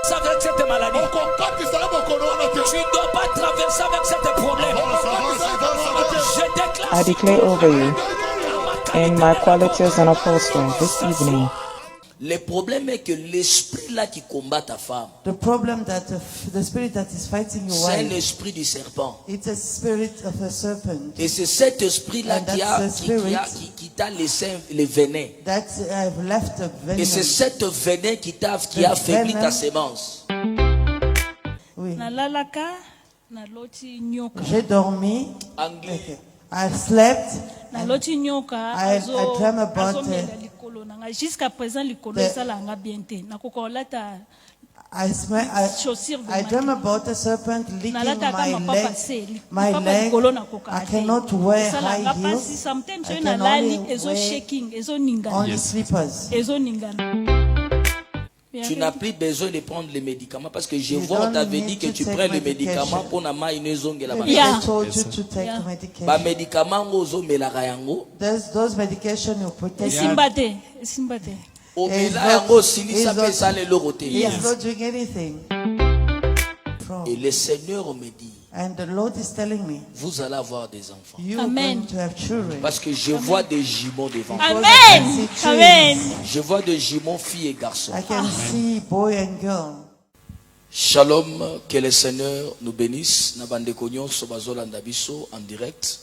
avec cette maladie. Tu ne dois pas traverser avec cette problème. I declare over you, in my quality as an apostle this evening, Le problème est que l'esprit là qui combat ta femme, The problem that the spirit that is fighting your c'est wife, l'esprit du serpent. it's a spirit of a serpent Et c'est cet esprit là And that's the qui t'a laissé les venin. that I've left a Et c'est venom. cette venin qui a affaibli ta sémence. Oui. nalalaka naloti nyoka J'ai dormi. Anglais. Okay. I slept. naloti nyoka I dream about azomela likolo nanga jusqu'à présent likolo the- esalanga bien te nakoka olata I chaussure dream about a serpent licking nalataka my mapapa leg. se My mapapa leg. likolo nakoka I cannot wear esalanga high pasi heels. sometimes I oyo can nalali only ezo wear shaking ezoningana only slippers. ezoningana Tu n'as plus besoin de prendre les médicaments parce que je You vois, on don't t'avait need dit que to tu take prends les medication. médicaments pour na ma inezonge la Maybe Yeah. they told you to take Yeah. medication. ba médicaments ozo melaka yango Those medication you protect. esimba te esimba te omela not- yango silisa it's pe not- ça le lokote. He's not doing anything. Et le Seigneur me dit, And the Lord is telling me, vous allez avoir des enfants. you're Amen. going to have children. Parce que je vois des jumeaux devant. amen amen Je vois des jumeaux filles et garçons. I can see boy and girl. Shalom, que le Seigneur nous bénisse. Na bande konyo so bazolanda biso en direct.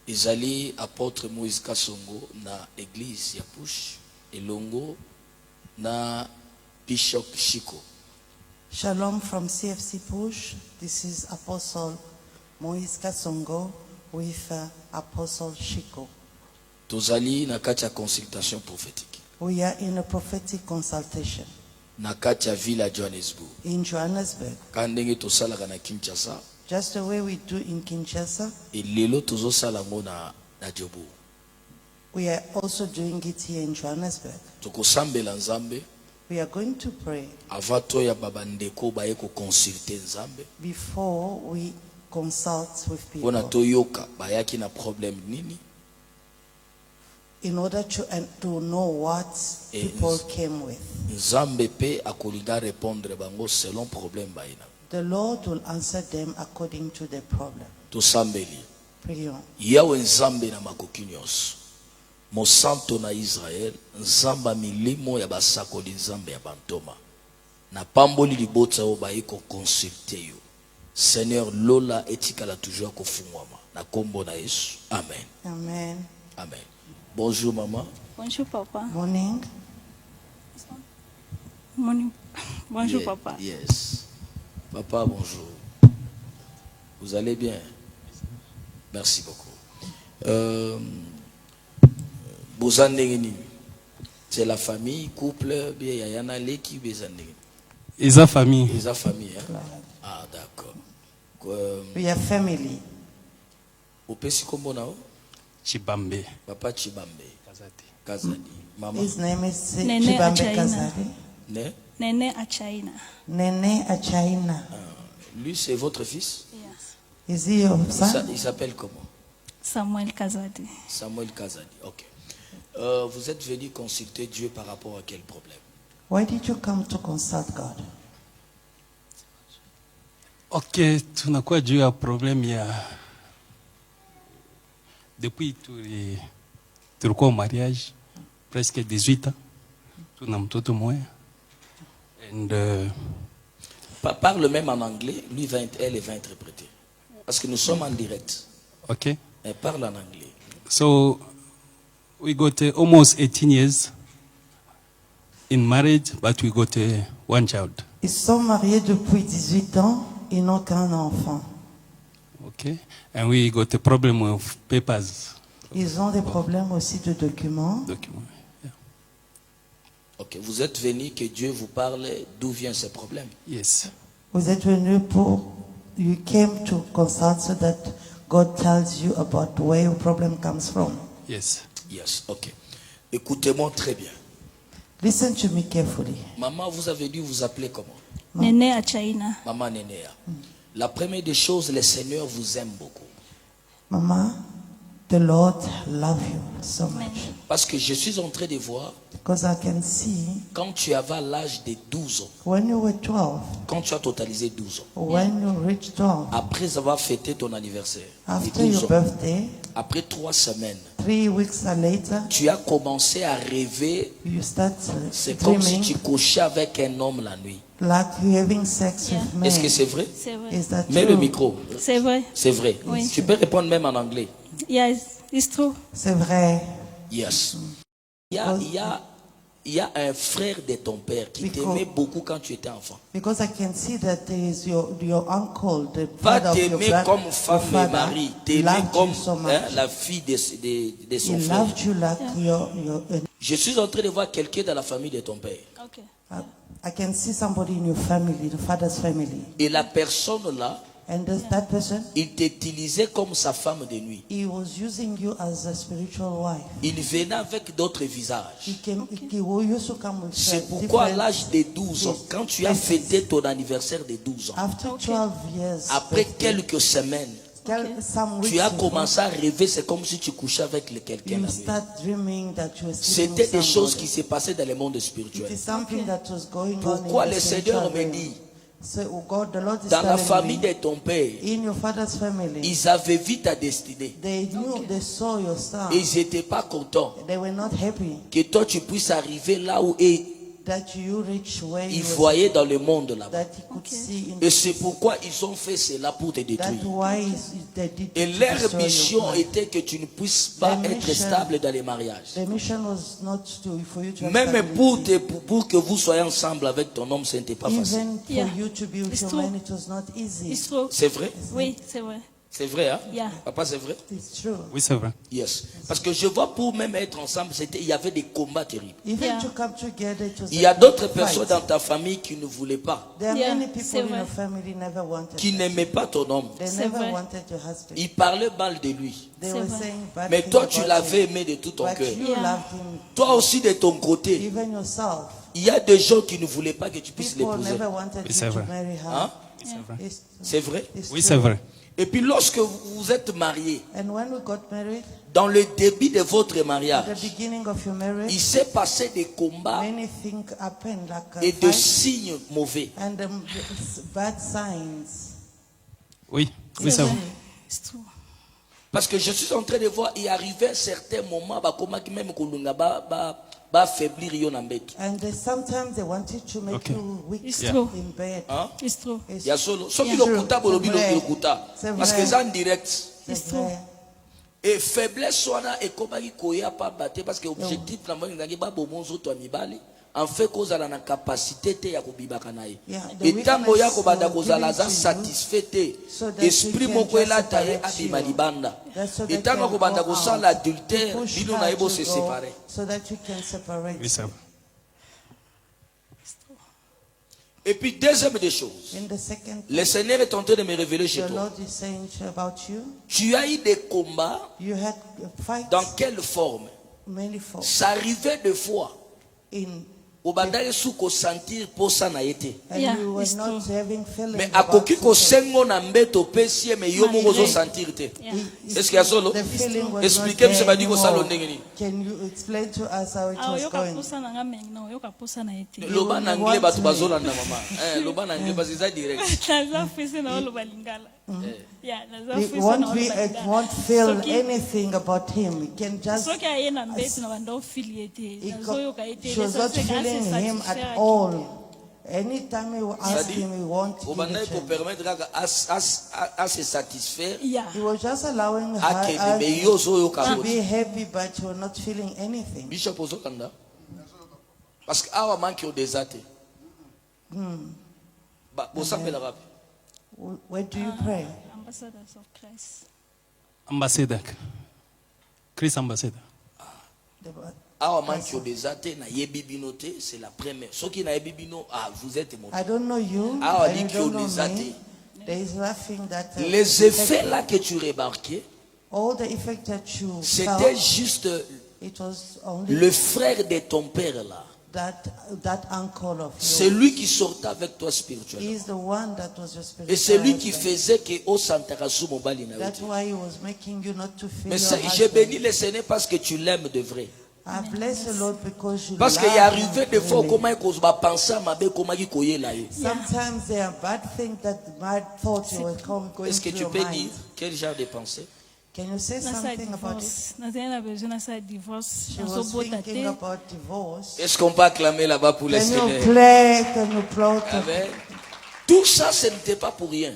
Ezali apôtre Moïse Kasongo na église ya Push elongo na Bishop Shiko. Shalom from CFC Push. This is Apostle Moïse Kasongo with Apostle Shiko. Tozali na kati ya consultation prophétique. We are in a prophetic consultation Na kati ya ville ya Johannesburg. in Johannesburg. Kandenge tosalaka na Kinshasa. Just the way we do in Kinshasa, Et lelo tozosala ngo na Djobo. we are also doing it here in Johannesburg. Tokosambela Nzambe We are going to pray avant toya babandeko baye ko consulter Nzambe. before we consult with Pona people toyoka bayaki na problème nini. in order to know what people came with. Nzambe pe akolinga répondre bango selon problème bayina. The Lord will answer them according to their problem. Tosambeli. Prions. Yawe Nzambe na makoki nyonso. Mosanto na Israël, Nzamba milimo ya basakoli Nzambe ya bantoma. Na pamboli libota o baye ko consulter yo. Seigneur lola etikala toujours ko fungwama. Na kombo na Yesu. Amen. Amen. Amen. Bonjour maman. bonjour papa Morning. bonjour Yeah, papa Yes. Papa, bonjour. Vous allez bien? Merci beaucoup. Bozandengeni. C'est la famille, couple, bien, il y en a les qui bezandengeni. Isa famille. Les famille, hein? Ah, d'accord. We are family. Opesi kombo nao? Chibambe. Papa Chibambe. Kazati. Kazadi. Maman? His name is Nene Chibambe Achaina. Kazadi. Ne? nene achaina Nene Achaina. Lui, c'est votre fils? yes. Is he your son? Il s'appelle comment? samuel kazadi Samuel Kazadi. Ok. Vous êtes venu consulter Dieu par rapport à quel problème? Why did you come to consult God? Ok, tunakuwa juu ya problem ya depuis tulikuwa mariage presque 18 ans. Tuna mtoto moya. And Parle même en anglais, lui elle va interpréter. Parce que nous sommes en direct. okay. Elle parle en anglais. So we got almost 18 years in marriage, but we got one child. Ils sont mariés depuis 18 ans. Ils n'ont qu'un enfant. Okay. And we got a problem with papers. Ils ont des problèmes aussi de documents. Document. Yeah. Ok, vous êtes venu que Dieu vous parle d'où viennent ces problèmes. Yes. Vous êtes venu pour, you came to consult so that God tells you about where your problem comes from. Yes. Yes, ok. Écoutez-moi très bien. Listen to me carefully. Maman, vous avez dû vous appeler comment? nene achaina Maman Nénéa. La première des choses, le Seigneur vous aime beaucoup. Maman, The Lord love you so much. Parce que je suis en train de voir, Because I can see quand tu avais l'âge de 12 ans, when you were 12, quand tu as totalisé 12 ans, when you reached 12, après avoir fêté ton anniversaire, de after 12 your ans, birthday, après 3 semaines, 3 weeks later, tu as commencé à rêver. you start C'est comme si dreaming tu couchais avec un homme la nuit. like you having sex Yeah. with men. Est-ce que c'est vrai? C'est vrai. Is that Mets le true? micro. C'est vrai. C'est vrai. Oui. Tu peux répondre même en anglais. Yes, it's true. C'est vrai. Yes. Il y a un frère de ton père qui Because- t'aimait beaucoup quand tu étais enfant. Because I can see that there is your uncle, the Pas father of your t'aimer blood, comme your femme et father, mari, t'aimer loved comme you so much. la fille de son He frère. loved you like your Je suis en train de voir quelqu'un dans la famille de ton père. Okay. I can see somebody in your family, the father's family. Et la personne là, And that person, il t'utilisait comme sa femme de nuit. he was using you as a spiritual wife. Il venait avec d'autres visages. He used to come with C'est pourquoi à different l'âge de 12 ans, yes, quand tu as faces. fêté ton anniversaire de 12 ans, After 12 years, après birthday, quelques semaines, some weeks tu as before, commencé à rêver, c'est comme si tu couchais avec quelqu'un you la nuit. start dreaming that you were sleeping C'était with des choses somebody. qui se passaient dans le monde It spirituel. is something that was going Pourquoi on in le the Seigneur spiritual me realm. dit, So God, the Lord is dans la telling famille me, de ton père, in your father's family, ils avaient vu ta destinée. they knew, they saw your star. Et ils n'étaient pas contents They were not happy que toi tu puisses arriver là où that you reach where ils you were, voyaient dans le monde là-bas. that you could see in Et c'est pourquoi ils ont fait cela pour te that détruire. why they did Et to leur destroy your mission plan. était que tu ne puisses pas Their être mission- stable dans les mariages. The mission was not for you to have Même stability. pour que vous soyez ensemble avec ton homme, ce n'était pas facile. Even for Yeah. you to be with It's your true. man, it was not easy. It's true. C'est vrai? Oui, c'est vrai. C'est vrai, hein? Yeah. Papa, c'est vrai? It's true. Oui, c'est vrai. Yes. Parce que je vois pour même être ensemble, il y avait des combats terribles. Even Yeah. to come together, it was Il y a a d'autres fight. personnes dans ta famille qui ne voulaient pas, There are Yeah, many c'est people in vrai. your family never wanted qui that. n'aimaient pas ton homme. They C'est never vrai. wanted your husband. Ils parlaient mal de lui. They C'est were vrai. saying bad Mais things toi, tu about l'avais him. aimé de tout ton But cœur. you Yeah. loved him, Toi aussi, de ton côté, even yourself. il y a des gens qui ne voulaient pas que tu puisses People l'épouser. never wanted Oui, you c'est to vrai. marry her. Hein? Oui, c'est vrai. It's- C'est vrai? it's Oui, true. c'est vrai. Et puis lorsque vous êtes mariés, And when we got married, dans le début de votre at the mariage, beginning of your il marriage, s'est passé des combats many things happened like a et de fight signes mauvais. and bad signs. Oui, oui, c'est vrai. It's true. Parce que je suis en train de voir, il arrivait certains moments, comment même Kolunga va affaiblir yo na mbeto. And sometimes they wanted to make Okay. you weak It's Yeah. true. in bed. Hein? It's true. It's- Ya solo. Soki Yeah. lokuta bolobi C'est vrai. lokuta. C'est Parce vrai. que ça en direct. c'est It's true. vrai. Et faiblesse wana ekomaki koya pa bate parce que objectif na moi ngangi ba bomonzo to mibali en fait kozala na capacité te ya kobibaka na ye. Yeah, the Etango ya weakness kobanda will kozala give it za to you satisfait te. so that Esprit you can moko just elata ye separate abima you. libanda. That's so that Etango can kobanda go kosala out. adultère To push bino her na ye bo to se go séparer. so that you can separate. Oui, c'est vrai. Et puis deuxième des choses, In the second, le Seigneur est en train de me révéler chez the toi. Lord is saying about you, Tu as eu des combats you had fights, dans quelle forme? many forms. Ça arrivait des fois. In Obandaki sou sentir posa na yete. and Yeah, you were it's not true. having feelings Mais about akoki it. kosengo na mbeto pesi ye, mais yo moko Malgré. sentir te. Yeah. Est-ce qu'il y a solo? The feeling was Expliquez-moi not ce there que ça anymore. ndenge nini. Can you explain to us how it Ah, was oyoka going? posa na nga mengi na oyoka posa na ye te. Loba na anglais bato bazolanda mama. Loba na anglais parce que ça direct. naza fisi na oloba lingala. Yeah, naza We fisi na won't, oloba lingala. won't feel Soki- anything about him. We can just. soki aye na mbeto na banda ofili ye te He nazoyoka ye te she was not feeling him at all. Anytime we ask him, we won't give Obandaki it to ko him. permettre kaka à se satisfaire. Yeah. He was just allowing Akende her mais yo ozoyoka to bote. be happy, but you were not feeling anything. Bishop ozokanda. Parce que awa manki odeza te. Bosambela wapi? Where do you pray? Ambassadors of Christ. Ambassadeur. Chris ambassadeur. The- Awa manki odeza te na yebi bino te, c'est la première. Soki na yebi bino, vous êtes mon. I don't know you. Ah, and you dit don't qu'on know les a me. dit. There is nothing that. Les effets là que tu remarquais, All the effect that you c'était felt, juste it was only le frère de ton père là. that uncle of C'est yours. lui qui sortait avec toi spirituellement. He's the one that was your spiritual Et c'est lui qui husband. faisait que au Santarasu Mobali na That's yote. why he was making you not to feel Mais your j'ai husband. béni le Seigneur parce que tu l'aimes de vrai. I bless the Lord because you Parce love qu'il est arrivé him des fois really. comment il va penser à ma belle comment il koye là. Sometimes there are bad things that might thought you were going Est-ce que through tu your peux mind. dire quel genre de pensée? Can you say nasa something about it? divorce nazali na besoin nasa divorce She was nazobota thinking te about divorce. Est-ce qu'on peut acclamer là-bas pour le Can you Seigneur? play? Can you plot? Amen. Tout ça, ce n'était pas pour rien.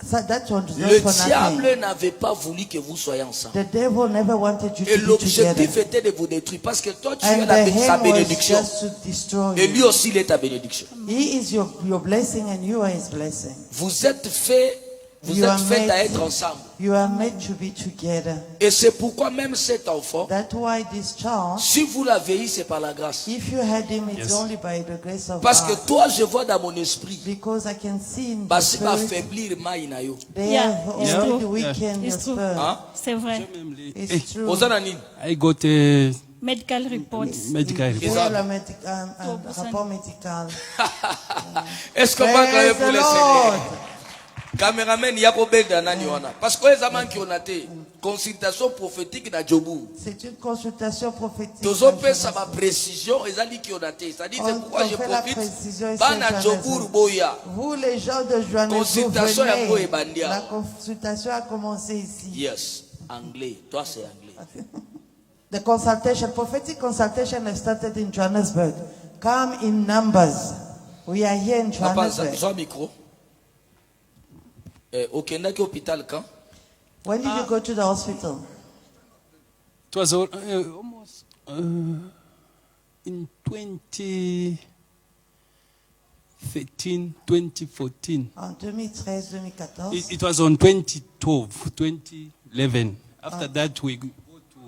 So that was not Le for diable nothing. n'avait pas voulu que vous soyez ensemble. The devil never wanted you Et to be l'objectif together. était de vous détruire parce que toi tu And es the sa aim was bénédiction. just to destroy Et lui you. aussi il est ta bénédiction. He is your blessing and you are his blessing. Vous êtes fait You are à made- être ensemble. You are made to be together. Et c'est pourquoi même cet enfant, That's why this child, si vous l'avez eu, c'est par la grâce. if you had him, it's Yes. only by the grace of Parce que God. toi, je vois dans mon esprit, Because I can see in the parce qu'il va spirit, affaiblir Maïnayo. they Yeah, have it's already true. weakened your It's true. spirit. Hein? c'est vrai It's true. Ozanani, I got a medical reports medical Il report. faut le rapport médical. est-ce qu'on va acclamer Praise pour the le Lord. Seigneur? Caméraman, il y a problème dans nani wana. Parce que les amants qui ont été consultation prophétique dans Djobu. C'est une consultation prophétique. Tous fait ça ma précision, ils ont dit qu'ils ont été. Ça dit c'est On pourquoi je fait la profite. précision ici Bana à Djobu Johannesburg. Boya. Vous, les gens de Johannesburg, Consultation ya Boye venez. Bandia. La consultation a commencé ici. Yes, anglais. Toi c'est anglais. The consultation, prophetic consultation has started in Johannesburg. Come in numbers. We are here in Papa, Johannesburg. Jean micro. Au Kenya, hôpital quand? When did you go to the hospital? It was almost in 2013, 2014. En 2013-2014. It was on 2012, 2011. After that, we go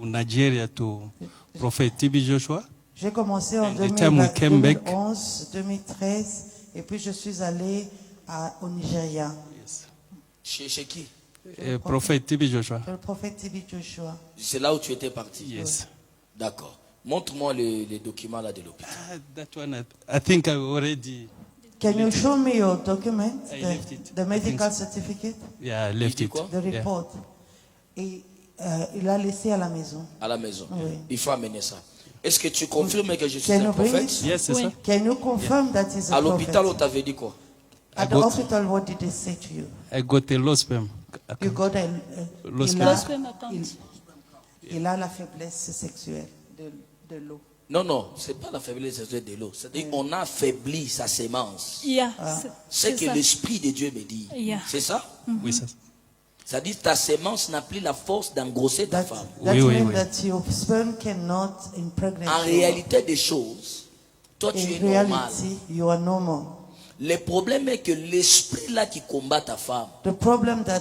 to Nigeria to Prophet TB Joshua. J'ai commencé en And the time we came back- 2011, 2013, et puis je suis allé au Nigeria. Yes. Chez qui? Prophet TB Joshua. Le prophète Tibi Joshua. C'est là où tu étais parti. Yes. D'accord. Montre-moi les documents là de l'hôpital. That one, I think I already, Can you show me your document, I left it. the I medical think certificate, yeah, I left dit it. quoi? the Yeah. report? Et il l'a laissé à la maison. À la maison. Oui. Il faut amener ça. Est-ce que tu confirmes que je suis Can un you bring prophète? it? Yes, yes, Oui. sir. Can you confirm that he's a À l'hôpital, on prophet? t'avait dit quoi? At the got- hospital, what did they say to you? I got a low sperm. You got a, Lost il, sperm. a, Lost sperm count. il a la faiblesse sexuelle de l'eau. Non, non, c'est pas la faiblesse de l'eau. C'est-à-dire qu'on a affaibli sa sémence. yeah C'est c'est que ça. l'Esprit de Dieu me dit. Yeah. C'est ça? Oui, sir. Ça dit ta sémence n'a plus la force d'engrosser ta That, femme. that Oui, oui, means oui. that your sperm cannot impregnate En you. réalité des choses, toi tu es In normal. reality, you are normal. Le problème est que l'esprit là qui combat ta femme, The problem that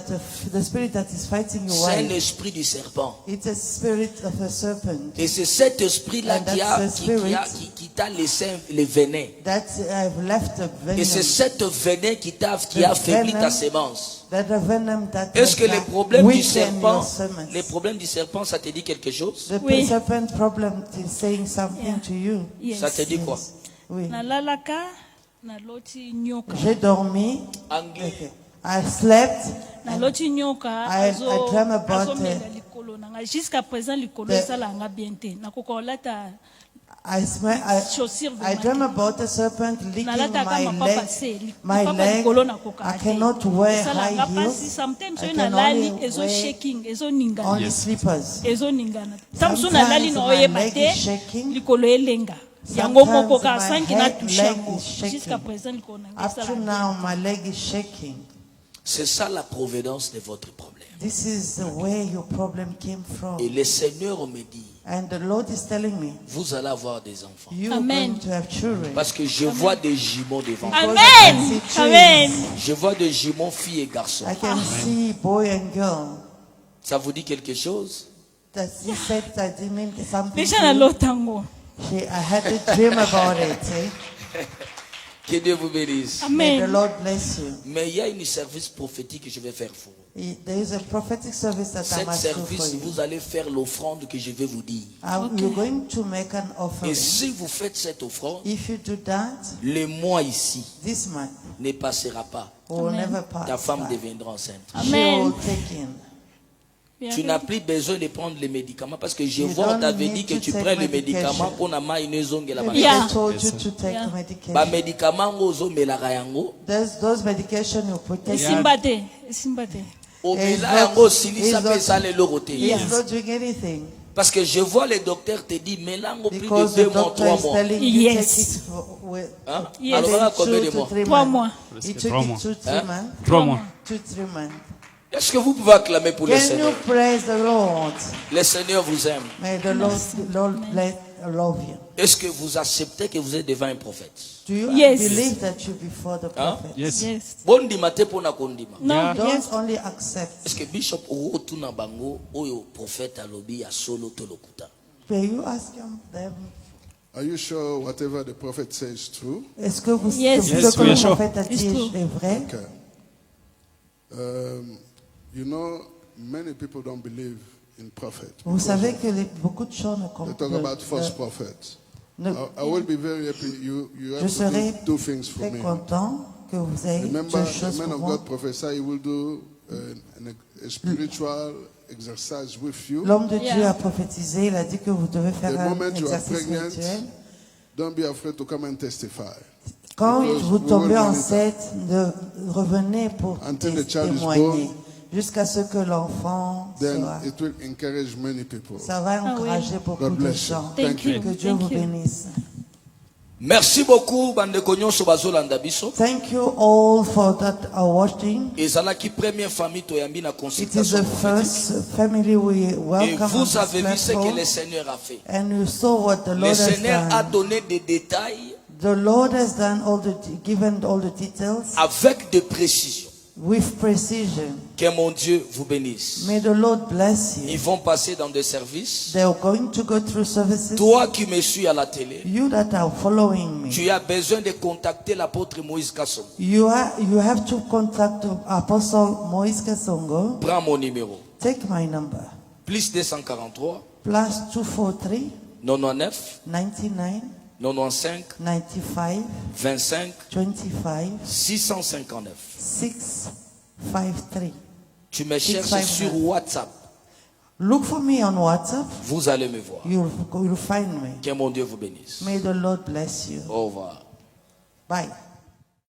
the spirit that is fighting your c'est un wife, esprit du serpent. it's a spirit of a serpent. Et c'est cet esprit-là And that's the spirit qui t'a laissé le venin. That I've left a Et c'est venom. cette venin qui a The affaibli ta venom sémence. That the venom that Est-ce que has les problèmes du weakened serpent, your semen. les problèmes du serpent, ça te dit quelque chose? The Oui. serpent problem is saying something Yeah. to you. Yes. Ça te dit quoi? Oui. nalalaka naloti nyoka J'ai dormi. Anglais. Okay. I slept. naloti nyoka I dream about azomela likolo nanga jusqu'à présent likolo the- esalanga bien te nakoka olata I chaussure dream about a serpent licking nalataka my mapapa leg. se My lipapa leg. likolo nakoka I cannot wear high esalanga mpasi heels. sometimes I oyo can nalali only ezo wear shaking ezoningana only slippers. ezoningana ntango mosusu Sometimes nalali na my oyeba leg te is shaking. likolo elenga yango Sometimes moko my kasangi leg natushe yango is shaking. jusqu'à présent likolo nanga Up to esalanga now, my leg is shaking. C'est ça la providence de votre problème. This is the way your problem came from. Et le Seigneur me dit, And the Lord is telling me, vous allez avoir des enfants. you are Amen. going to have children. Parce que je vois des jumeaux devant vous. amen Because I can see amen Je vois des jumeaux filles et garçons. I can see boy and girl. Ça vous dit quelque chose? That he said that it meant something. déjà to you. nalotango I had to dream about it. Eh? Que Dieu vous bénisse. May the Amen. Lord bless you. Mais il y a une service prophétique que je vais faire pour vous. There is a prophetic service that I Cet must do for service, you. vous allez faire l'offrande que je vais vous dire. You're going to make an Et offering. si vous faites cette offrande, If you do that, le mois ici this month ne passera pas. will Amen. never pass. Ta femme by. deviendra enceinte. She Amen. will take in. Tu n'as plus besoin de prendre les médicaments parce que je You vois, on don't t'avait need dit que to tu take prends les medication. médicaments pour na mai une zongue la Maybe Yeah. they told you Yes, to take Yeah. medication. ba médicaments ozo melaka yango Those medication you put take. Esimba te. Esimba te. omela not- yango silisa he's not- pe sale loko te. He's not doing anything. Parce que je vois les docteurs te dit melango plus Because de the 2 mois, doctor 3 is mois. telling you Yes. take it with Hein? Yes. Alors voilà combien de 2 to mois? 3 3 months. mois. You Presque took 3 it mois. 2-3 Hein? months. 3 mois. 2-3 months. Est-ce que vous pouvez acclamer pour le Can you Seigneur? praise the Lord? Le Seigneur vous aime. May the Lord bless, love you. Est-ce que vous acceptez que vous êtes devant un prophète? Do you Yes. believe that you're before the Hein? prophet? Yes. Yes. Bondima te pona kondima. No. Yeah. Don't Yes. only accept. Est-ce que Bishop otuna bango oyo prophète alobi ya solo to lokuta? May you ask them? Are you sure whatever the prophet says is true? Est-ce que vous Yes. ce Yes, que we le are sure. prophète a It's dit true. est vrai? Okay. You know, many people don't believe in prophet. Vous savez que beaucoup de gens ne They comprennent talk about false pas. prophets. Ne- I will be very happy. You Je have to serai do 2 things for très me. content que vous ayez Remember, deux choses the man pour of moi. God prophesy he will do a spiritual exercise with you. L'homme de Dieu Yeah. a prophétisé, il a dit que vous devez faire The un moment you are exercice pregnant, spirituel. don't be afraid to come and testify. Quand Because vous we will tombez monitor. enceinte, revenez pour Until the child is témoigner born, jusqu'à ce que l'enfant Then soit. it will encourage many people. Ça va encourager beaucoup God de bless you. gens. Thank you. Que Dieu Thank vous you. bénisse. Merci beaucoup bandeko nyonso bazolanda biso. Thank you all for that watching. Ezalaki première famille toyambi na It is consultation the prophétique. first family we Et welcome on vous avez this vu ce que platform. le Seigneur a fait. And you saw what the Le Lord has Seigneur a done. donné des détails The Lord has done given all the details avec de précision. with precision. Que mon Dieu vous bénisse. May the Lord bless you. Ils vont passer dans des services. They are going to go through services. Toi qui me suis à la télé, You that are following me, tu as besoin de contacter l'apôtre Moïse Kasson. you have to contact Apostle Moïse Kasongo. Prends mon numéro. Take my number. Plus 243 Plus 243 99 99 95 95 25 25 659. 653. Tu me cherches 659. sur WhatsApp. Look for me on WhatsApp. Vous allez me voir. You'll find me. Que mon Dieu vous bénisse. May the Lord bless you. Au revoir. Bye.